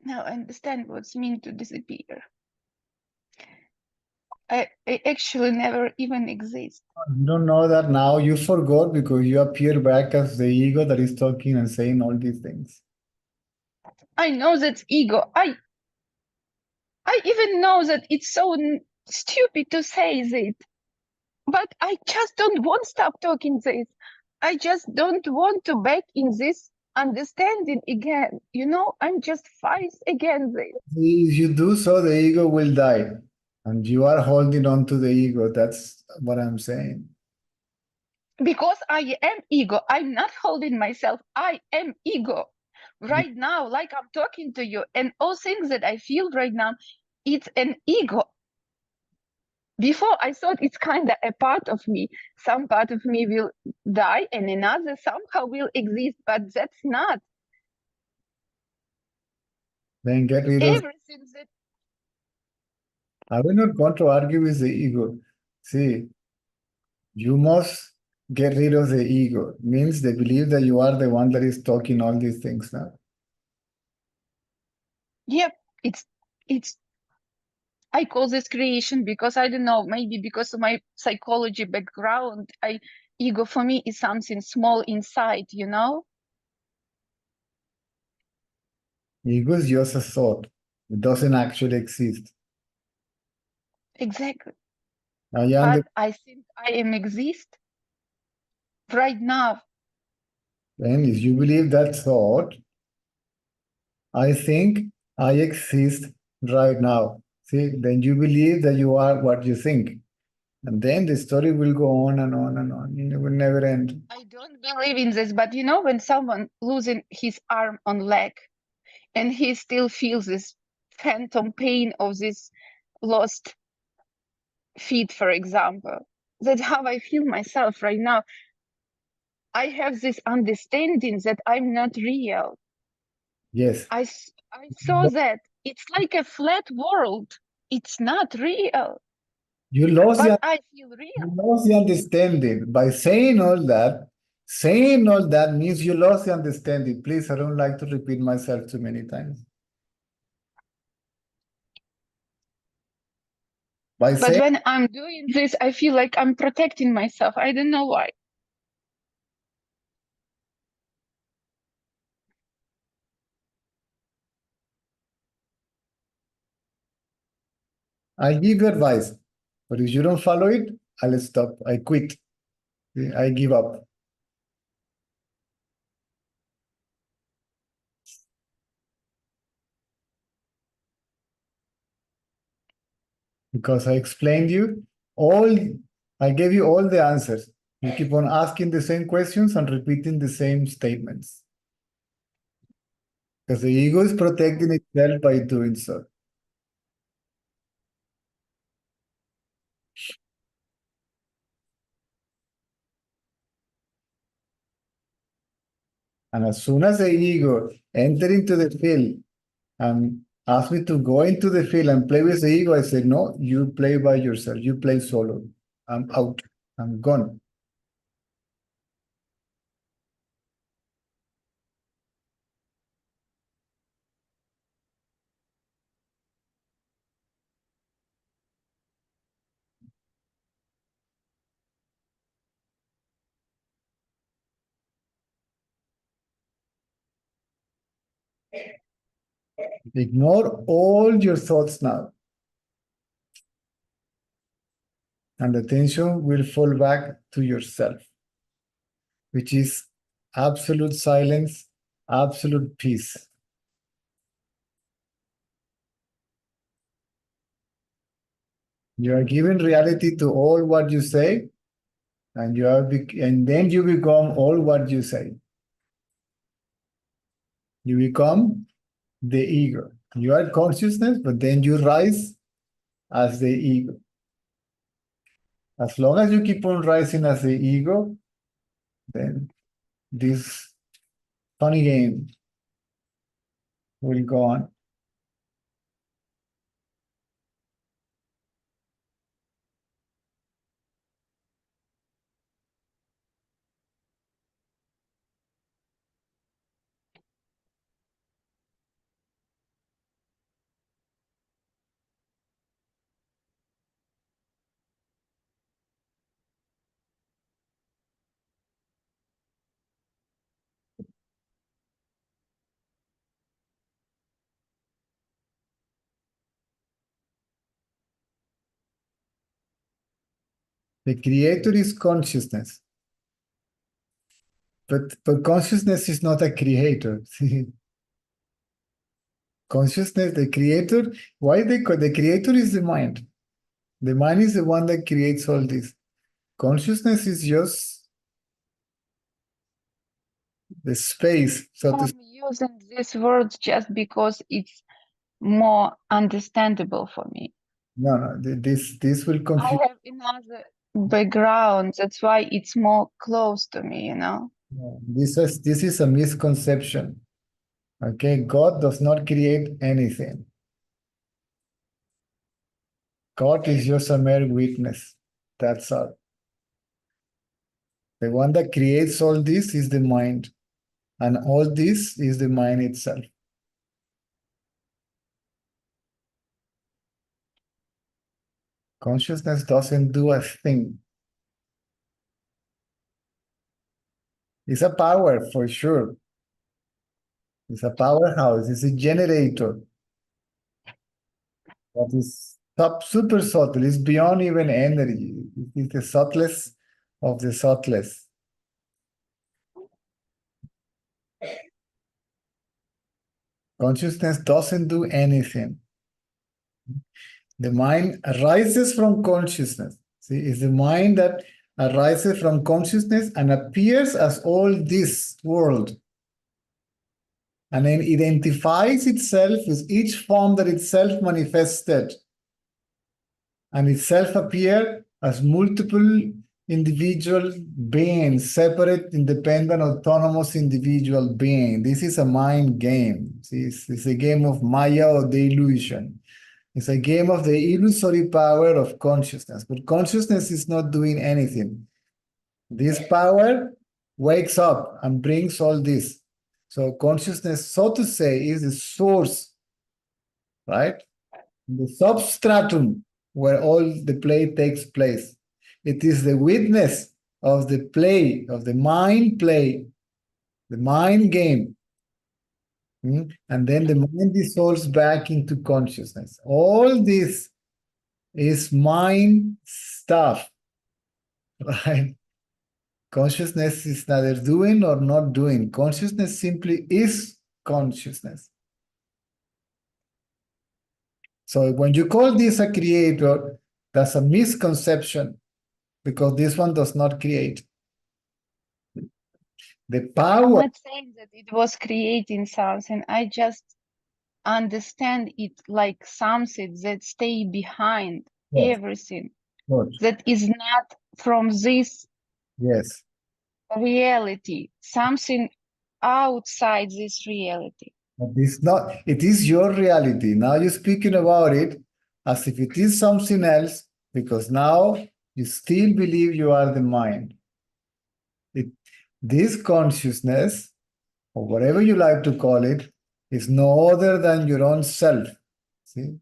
Now I understand what's mean to disappear. I actually never even exist. You don't know that now. You forgot because you appear back as the ego that is talking and saying all these things. I know that's ego. I even know that it's so stupid to say this, but I just don't want to stop talking this. I just don't want to back in this understanding again. You know, I'm just fight against this. If you do so, the ego will die. And you are holding on to the ego. That's what I'm saying. Because I am ego. I'm not holding myself. I am ego. Right now, like I'm talking to you, and all things that I feel right now, it's an ego. Before I thought it's kind of a part of me. Some part of me will die and another somehow will exist, but that's not. Then get rid of. Everything that I will not want to argue with the ego. See, you must get rid of the ego. Means they believe that you are the one that is talking all these things now. yep, it's I call this creation because I don't know, maybe because of my psychology background, ego for me is something small inside, you know? Ego is just a thought. It doesn't actually exist. Exactly. Now you But I think I am exist right now. then if you believe that thought, I think I exist right now. See, then you believe that you are what you think. And then the story will go on and on and on. It will never end. I don't believe in this, but you know, when someone losing his arm on leg and he still feels this phantom pain of this lost feet, for example, that's how I feel myself right now. I have this understanding that I'm not real. Yes. I saw that it's like a flat world. It's not real, You lost but the, I feel you real. lost the understanding. By saying all that means you lost the understanding. Please, I don't like to repeat myself too many times. By But saying when I'm doing this, I feel like I'm protecting myself. I don't know why. I give you advice, but if you don't follow it, I'll stop. I quit. I give up. Because I explained you all, I gave you all the answers. You keep on asking the same questions and repeating the same statements. Because the ego is protecting itself by doing so. And as soon as the ego enter into the field and ask me to go into the field and play with the ego, I said, no, you play by yourself. You play solo. I'm out. I'm gone. Ignore all your thoughts now. And the attention will fall back to yourself, which is absolute silence, absolute peace. You are giving reality to all what you say, and and then you become all what you say. You become the ego. You are consciousness, but then you rise as the ego. As long as you keep on rising as the ego, then this funny game will go on. The creator is consciousness. But consciousness is not a creator. Consciousness, the creator, the creator is the mind. The mind is the one that creates all this. Consciousness is just the space. So I'm using these words just because it's more understandable for me. no, this will I confuse. have another background, that's why it's more close to me, This is a misconception. Okay, God does not create anything. God is just a mere witness. That's all. The one that creates all this is the mind, and all this is the mind itself. Consciousness doesn't do a thing. It's a power for sure. It's a powerhouse. It's a generator. That is super subtle. It's beyond even energy. It's the subtlest of the subtlest. Consciousness doesn't do anything. The mind arises from consciousness. See, it's the mind that arises from consciousness and appears as all this world. And then identifies itself with each form that itself manifested. And itself appear as multiple individual beings, separate, independent, autonomous individual beings. This is a mind game. See, it's a game of Maya or the illusion. It's a game of the illusory power of consciousness, but consciousness is not doing anything. This power wakes up and brings all this. So consciousness, so to say, is the source, right? The substratum where all the play takes place. It is the witness of the play, of the mind play, the mind game. And then the mind dissolves back into consciousness. All this is mind stuff, right? Consciousness is neither doing or not doing. Consciousness simply is consciousness. So when you call this a creator, that's a misconception because this one does not create. The I'm power, not saying that it was creating something. I just understand it like something that stay behind yes, everything good, that is not from this yes, reality, something outside this reality. but it's not, it is your reality. Now you're speaking about it as if it is something else because now you still believe you are the mind. This consciousness, or whatever you like to call it, is no other than your own self. See?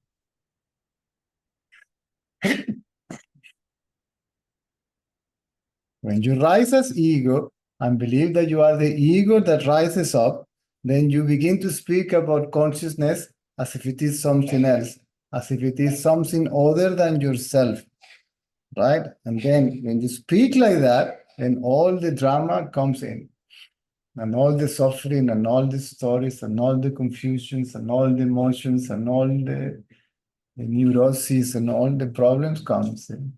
When you rise as ego and believe that you are the ego that rises up, then you begin to speak about consciousness as if it is something else, as if it is something other than yourself, right? And then when you speak like that, then all the drama comes in, and all the suffering, and all the stories, and all the confusions, and all the emotions, and all the neuroses, and all the problems comes in.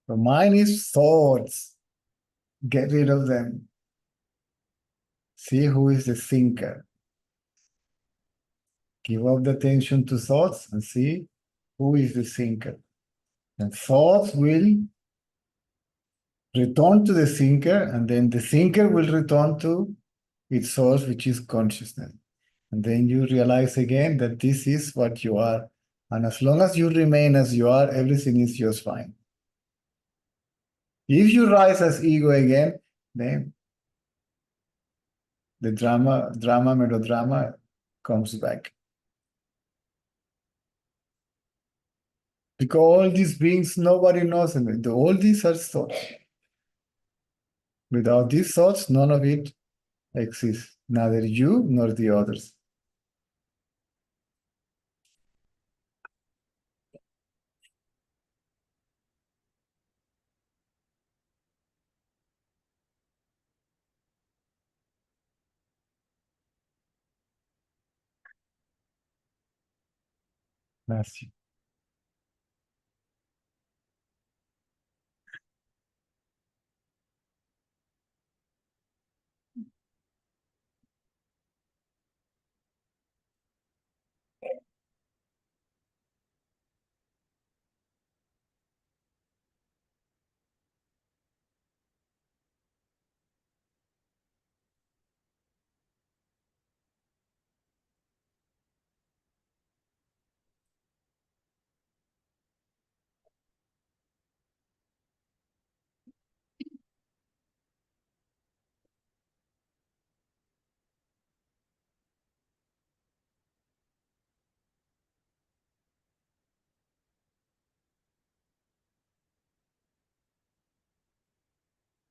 So mine is thoughts. Get rid of them. See who is the thinker. Give up the attention to thoughts and see who is the thinker. And thoughts will return to the thinker, and then the thinker will return to its source, which is consciousness. And then you realize again that this is what you are. And as long as you remain as you are, everything is just fine. If you rise as ego again, then the melodrama comes back. Because all these beings, nobody knows them. All these are thoughts. Without these thoughts, none of it exists. Neither you nor the others. That's it.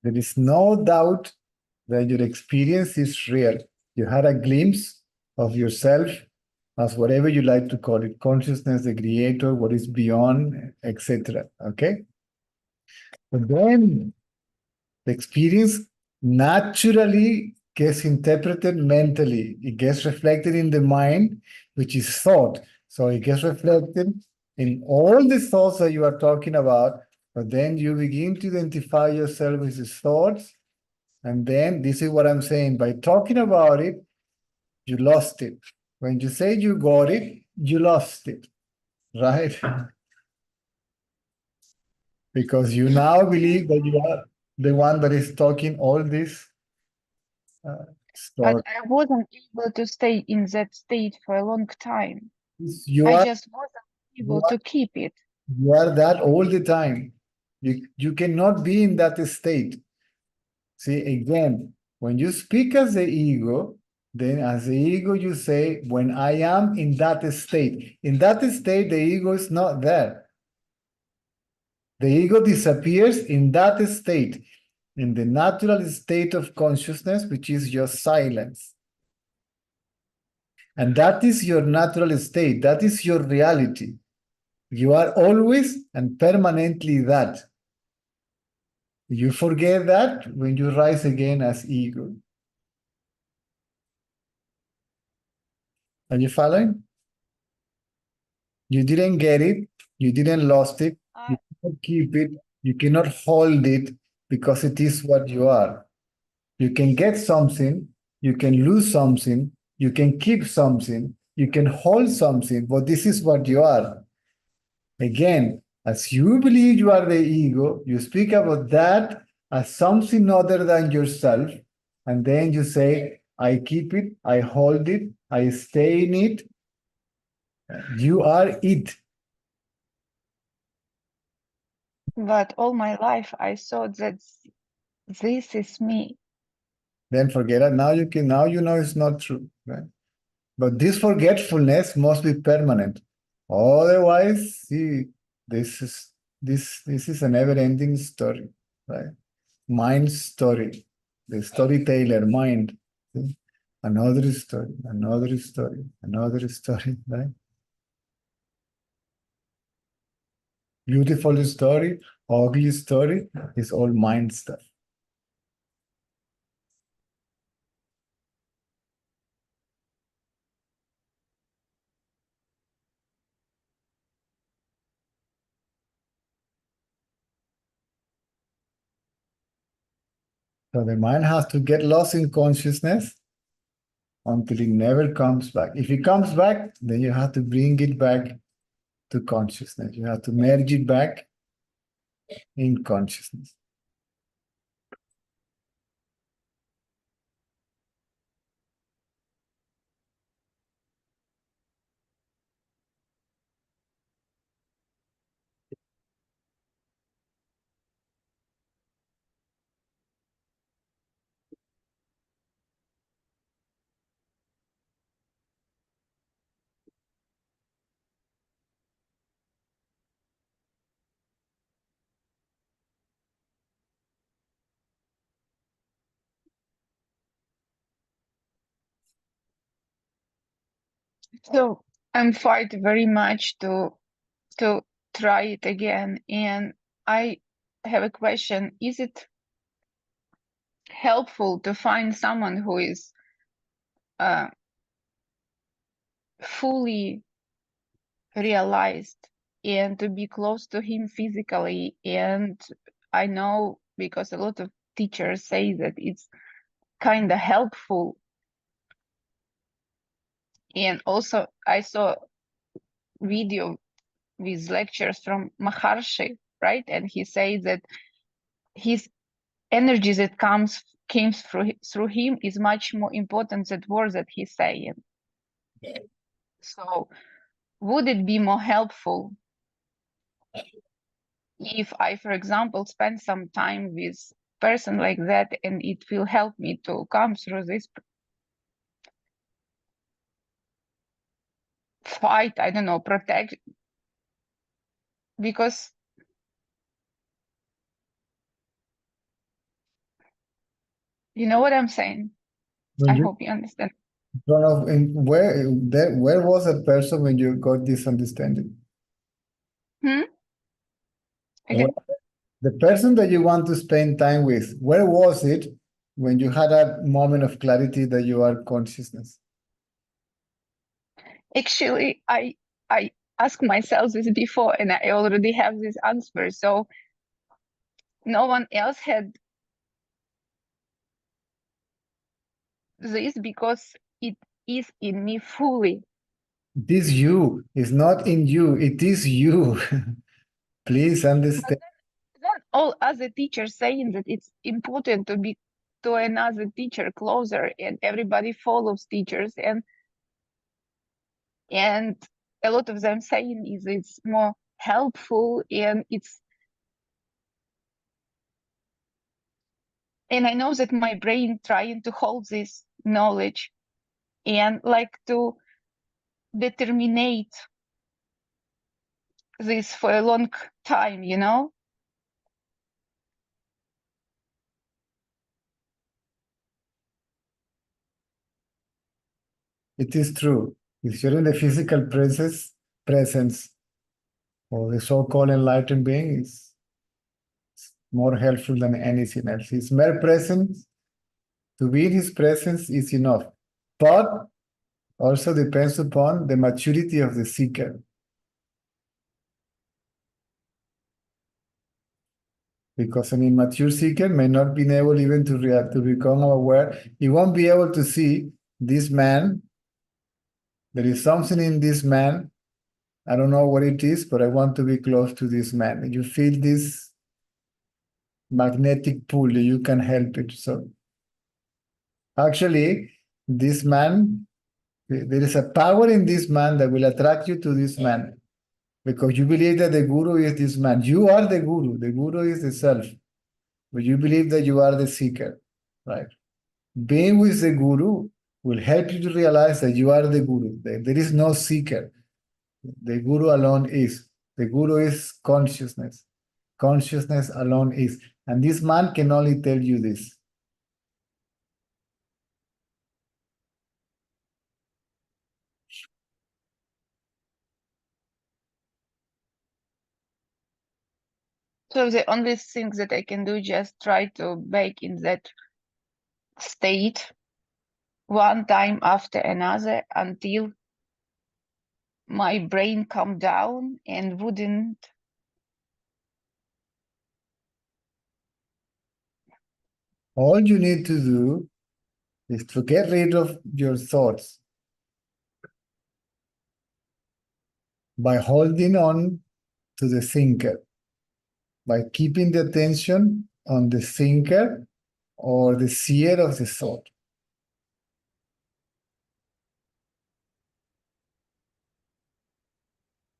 There is no doubt that your experience is real. You had a glimpse of yourself as whatever you like to call it, consciousness, the creator, what is beyond, etc. Okay? But then the experience naturally gets interpreted mentally. It gets reflected in the mind, which is thought. So it gets reflected in all the thoughts that you are talking about, but then you begin to identify yourself with these thoughts. And then this is what I'm saying. By talking about it, you lost it. When you say you got it, you lost it, right? Because you now believe that you are the one that is talking all this But story. I wasn't able to stay in that state for a long time. You I are, just wasn't you able are to keep it. you are that all the time. You cannot be in that state. See, again, when you speak as the ego, then as the ego, you say, when I am in that state. In that state, the ego is not there. The ego disappears in that state, in the natural state of consciousness, which is your silence. And that is your natural state. That is your reality. You are always and permanently that. You forget that when you rise again as ego. Are you following? You didn't get it. You didn't lost it. You I, cannot keep it. You cannot hold it because it is what you are. You can get something. You can lose something. You can keep something. You can hold something. But this is what you are. Again, as you believe you are the ego, you speak about that as something other than yourself. And then you say, I keep it, I hold it, I stay in it. You are it. but all my life I thought that this is me. Then forget it. Now you know it's not true, right? But this forgetfulness must be permanent. Otherwise, see, this is this is a never-ending story, right? Mind story, the storyteller mind. See? Another story, another story, another story, right? Beautiful story, ugly story is all mind stuff. So the mind has to get lost in consciousness until it never comes back. If it comes back, then you have to bring it back to consciousness. You have to merge it back in consciousness. So I'm fight very much to try it again. And I have a question. Is it helpful to find someone who is fully realized and to be close to him physically? And I know because a lot of teachers say that it's kind of helpful. And also I saw video with lectures from Maharshi, right? And he says that his energy that came through him is much more important than words that he's saying. So would it be more helpful if I, for example, spend some time with person like that, and it will help me to come through this fight, I don't know, protect, because you know what I'm saying? When I you hope you understand. where was that person when you got this understanding? Hmm? Where- Again? The person that you want to spend time with, where was it when you had a moment of clarity that you are consciousness? Actually, I asked myself this before, and I already have this answer. So no one else had this because it is in me fully. It is you. It's not in you. It is you. Please But understand. then all other teachers saying that it's important to be to another teacher closer, and everybody follows teachers, and a lot of them saying is it's more helpful, and I know that my brain trying to hold this knowledge and like to determinate this for a long time, you know. It is true. If you're in the physical presence or the so-called enlightened being is more helpful than anything else. His mere presence, to be in his presence is enough. But also depends upon the maturity of the seeker. Because an immature seeker may not be able even to react, to become aware. He won't be able to see this man. There is something in this man. I don't know what it is, but I want to be close to this man. And you feel this magnetic pull, you can help it. So actually, this man, there is a power in this man that will attract you to this man because you believe that the guru is this man. You are the guru is the self, but you believe that you are the seeker, right? Being with the guru will help you to realize that you are the guru. There is no seeker. The guru alone is. The guru is consciousness. Consciousness alone is. And this man can only tell you this. So the only thing that I can do just try to bake in that state one time after another until my brain calm down and wouldn't. All you need to do is to get rid of your thoughts by holding on to the thinker, by keeping the attention on the thinker or the seer of the thought.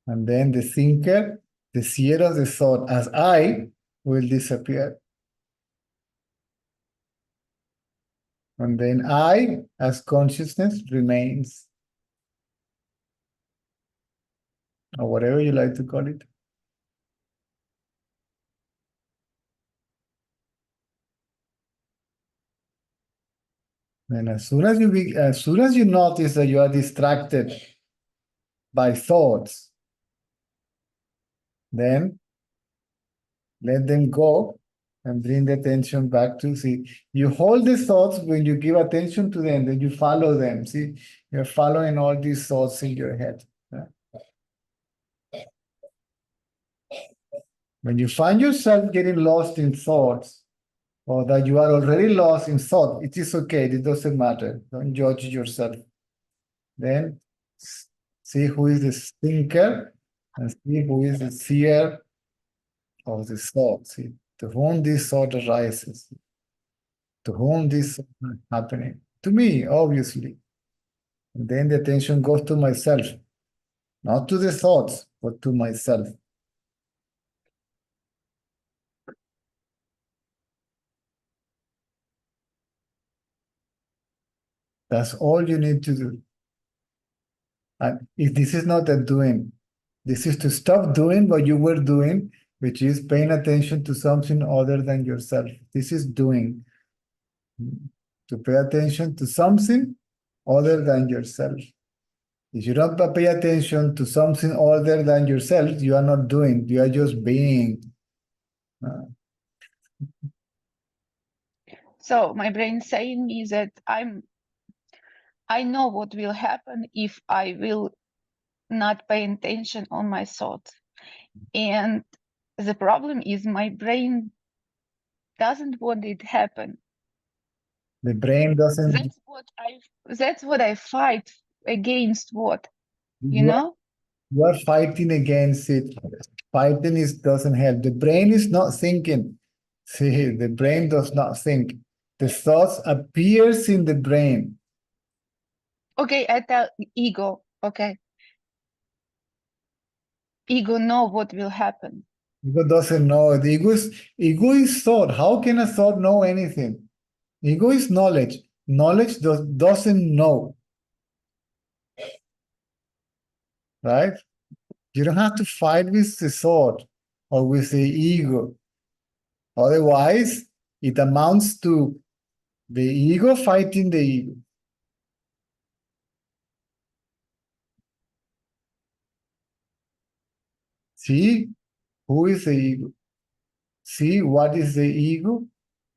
And then the thinker, the seer of the thought, as I, will disappear. And then I, as consciousness, remains, or whatever you like to call it. And as soon as you notice that you are distracted by thoughts. Then let them go and bring the attention back to see. You hold the thoughts when you give attention to them, then you follow them. See, you're following all these thoughts in your head. Yeah. When you find yourself getting lost in thoughts, or that you are already lost in thought, it is okay. It doesn't matter. Don't judge yourself. Then see who is the thinker and see who is the seer of the thought. See, to whom this thought arises, to whom this is happening. To me, obviously. And then the attention goes to myself, not to the thoughts, but to myself. That's all you need to do. And if this is not a doing, this is to stop doing what you were doing, which is paying attention to something other than yourself. This is doing. To pay attention to something other than yourself. If you don't pay attention to something other than yourself, you are not doing, you are just being. So my brain saying me that I know what will happen if I will not pay attention on my thoughts. And the problem is my brain doesn't want it to happen. The brain doesn't. That's what I fight against. What you You are, know? you are fighting against it. Fighting doesn't help. The brain is not thinking. See, the brain does not think. The thoughts appears in the brain. Okay, I tell ego. Okay, ego know what will happen. Ego doesn't know. The ego is thought. How can a thought know anything? Ego is knowledge. Knowledge doesn't know. Right? You don't have to fight with the thought or with the ego. Otherwise, it amounts to the ego fighting the ego. See who is the ego. See what is the ego,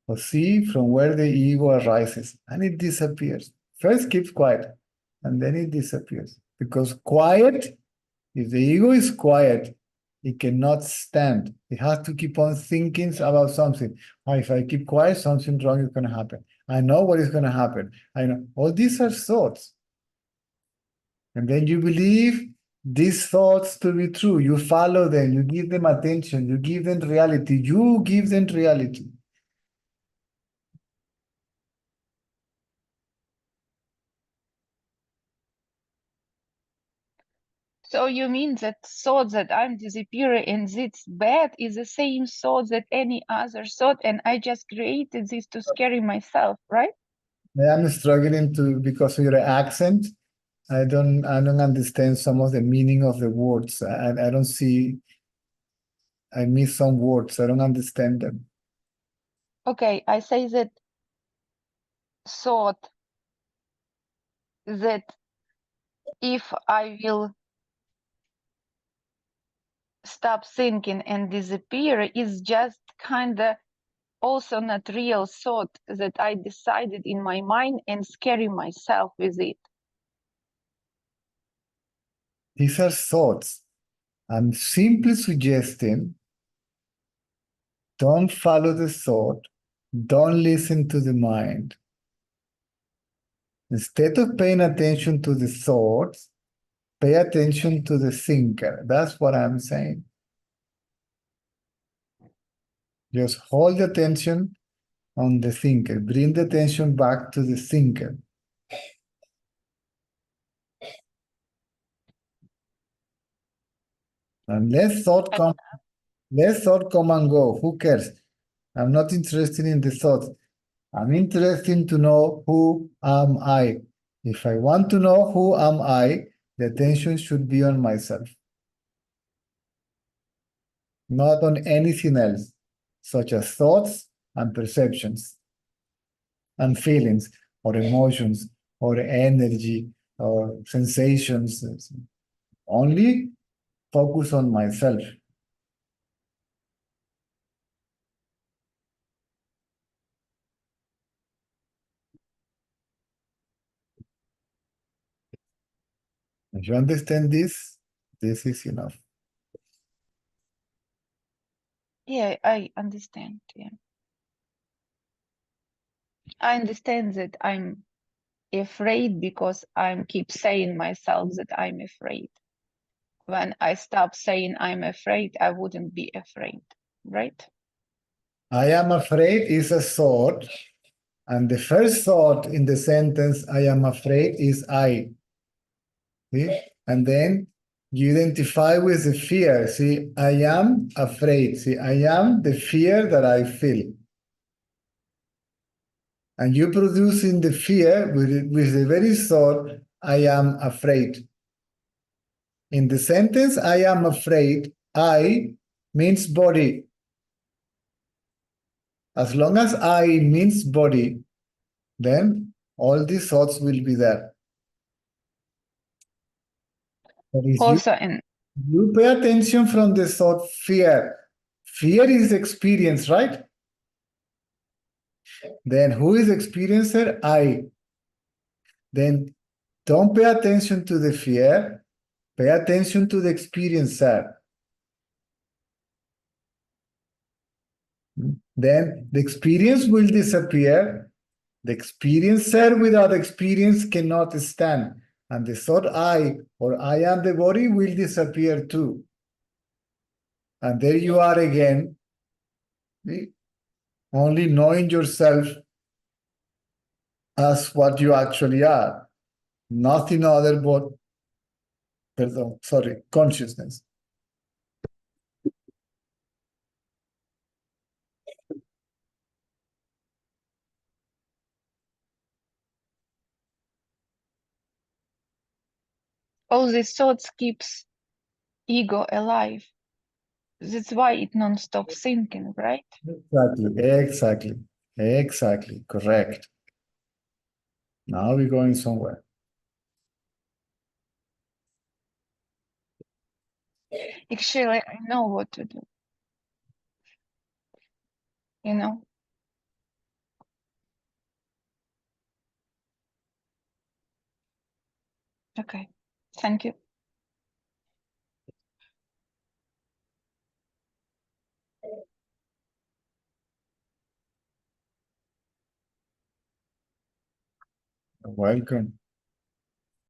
or see from where the ego arises, and it disappears. First, keep quiet, and then it disappears. Because quiet, if the ego is quiet, it cannot stand. It has to keep on thinking about something. Oh, if I keep quiet, something wrong is going to happen. I know what is going to happen. I know. All these are thoughts. And then you believe these thoughts to be true. You follow them. You give them attention. You give them reality. You give them reality. So you mean that thought that I'm disappearing and it's bad is the same thought that any other thought, and I just created this to scare myself, right? I'm struggling to because of your accent. I don't understand some of the meaning of the words. I don't see. I miss some words. I don't understand them. Okay, I say that thought that if I will stop thinking and disappear is just kind of also not real thought that I decided in my mind and scaring myself with it. These are thoughts. I'm simply suggesting don't follow the thought, don't listen to the mind. Instead of paying attention to the thoughts, pay attention to the thinker. That's what I'm saying. Just hold the attention on the thinker. Bring the attention back to the thinker. And let thought come and go. Who cares? I'm not interested in the thoughts. I'm interested to know who am I. If I want to know who am I, the attention should be on myself, not on anything else, such as thoughts and perceptions and feelings or emotions or energy or sensations. Only focus on myself. If you understand this is enough. Yeah, I understand. Yeah. I understand that I'm afraid because I keep saying myself that I'm afraid. When I stop saying I'm afraid, I wouldn't be afraid, right? I am afraid is a thought, and the first thought in the sentence I am afraid is I. See? And then you identify with the fear. See, I am afraid. See, I am the fear that I feel. And you producing the fear with the very thought, I am afraid. In the sentence, I am afraid, I means body. As long as I means body, then all these thoughts will be there. But if Also, in you pay attention from the thought fear, fear is experience, right? Then who is experiencer? I. Then don't pay attention to the fear, pay attention to the experiencer. Then the experience will disappear. The experiencer without experience cannot stand. And the thought I or I am the body will disappear too. And there you are again, only knowing yourself as what you actually are, nothing other but, consciousness. all these thoughts keeps ego alive. That's why it non-stop thinking, right? Exactly, correct. Now we're going somewhere. Actually, I know what to do. You know? Okay. Thank you. Welcome.